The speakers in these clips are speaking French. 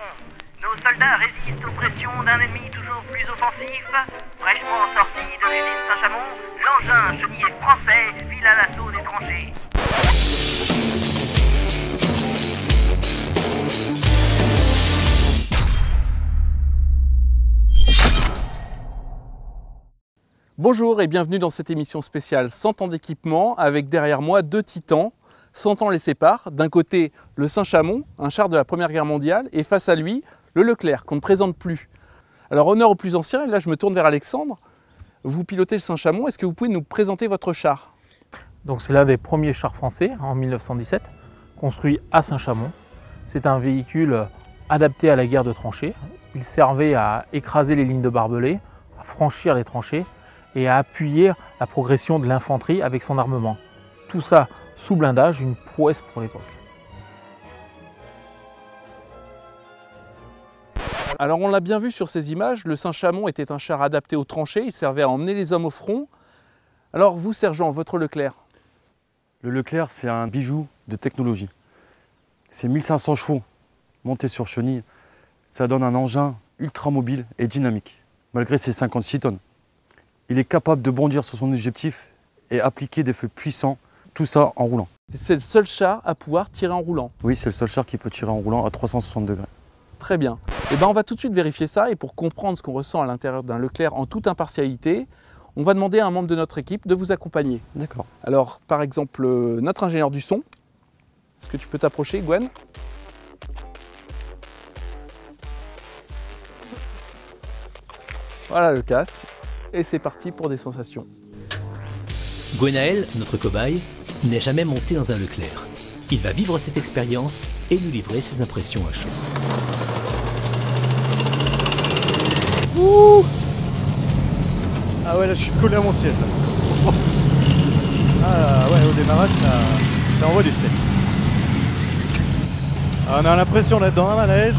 front. Nos soldats résistent aux pressions d'un ennemi toujours plus offensif. Fraîchement sorti de l'usine Saint-Chamond, l'engin chenillé français file à l'assaut des tranchées. Bonjour et bienvenue dans cette émission spéciale 100 ans d'équipement avec derrière moi deux titans. 100 ans les séparent. D'un côté, le Saint-Chamond, un char de la Première Guerre mondiale, et face à lui, le Leclerc, qu'on ne présente plus. Alors honneur aux plus anciens, et là je me tourne vers Alexandre. Vous pilotez le Saint-Chamond, est-ce que vous pouvez nous présenter votre char? Donc c'est l'un des premiers chars français en 1917, construit à Saint-Chamond. C'est un véhicule adapté à la guerre de tranchées. Il servait à écraser les lignes de barbelés, à franchir les tranchées et à appuyer la progression de l'infanterie avec son armement. Tout ça sous blindage, une prouesse pour l'époque. Alors on l'a bien vu sur ces images, le Saint-Chamond était un char adapté aux tranchées, il servait à emmener les hommes au front. Alors vous, sergent, votre Leclerc? Le Leclerc, c'est un bijou de technologie. C'est 1500 chevaux montés sur chenille. Ça donne un engin ultra mobile et dynamique, malgré ses 56 tonnes. Il est capable de bondir sur son objectif et appliquer des feux puissants, tout ça en roulant. C'est le seul char à pouvoir tirer en roulant? Oui, c'est le seul char qui peut tirer en roulant à 360 degrés. Très bien. Et on va tout de suite vérifier ça, et pour comprendre ce qu'on ressent à l'intérieur d'un Leclerc en toute impartialité, on va demander à un membre de notre équipe de vous accompagner. D'accord. Alors, par exemple, notre ingénieur du son. Est-ce que tu peux t'approcher, Gwen? Voilà le casque. Et c'est parti pour des sensations. Gwenaël, notre cobaye, n'est jamais monté dans un Leclerc. Il va vivre cette expérience et nous livrer ses impressions à chaud. Ouh, ah ouais, là je suis collé à mon siège là. Ah ouais, au démarrage ça envoie du steak. Ah, on a l'impression d'être dans un manège,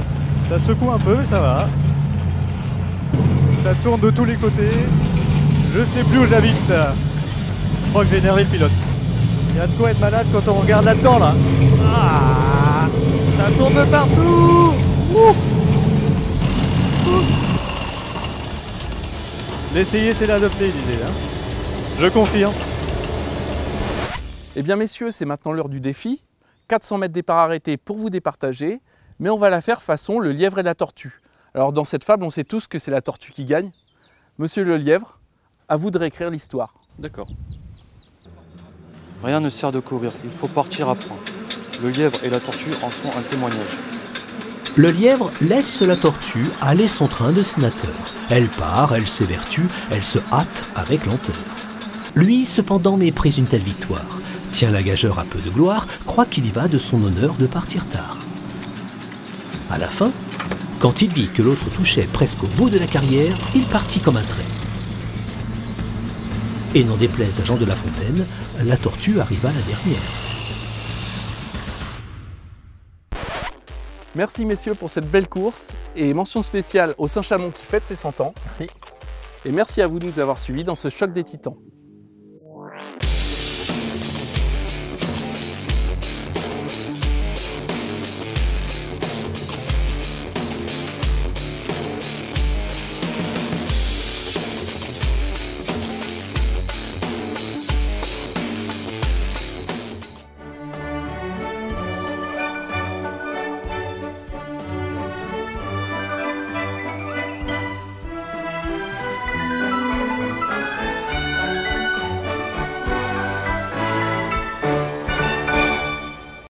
ça secoue un peu mais ça va. Ça tourne de tous les côtés. Je sais plus où j'habite. Je crois que j'ai énervé le pilote. Il y a de quoi être malade quand on regarde là-dedans là. Ah, ça tourne de partout. L'essayer c'est l'adopter, il disait. Hein. Je confirme. Eh bien messieurs, c'est maintenant l'heure du défi. 400 mètres départ arrêté pour vous départager, mais on va la faire façon le lièvre et la tortue. Alors dans cette fable, on sait tous que c'est la tortue qui gagne. Monsieur le lièvre, à vous de réécrire l'histoire. D'accord. Rien ne sert de courir, il faut partir à point. Le lièvre et la tortue en sont un témoignage. Le lièvre laisse la tortue aller son train de sénateur. Elle part, elle s'évertue, elle se hâte avec lenteur. Lui, cependant, méprise une telle victoire. Tient la gageure à peu de gloire, croit qu'il y va de son honneur de partir tard. À la fin, quand il vit que l'autre touchait presque au bout de la carrière, il partit comme un trait. Et n'en déplaise à Jean de La Fontaine, la tortue arriva la dernière. Merci messieurs pour cette belle course et mention spéciale au Saint-Chamond qui fête ses 100 ans. Et merci à vous de nous avoir suivis dans ce choc des titans.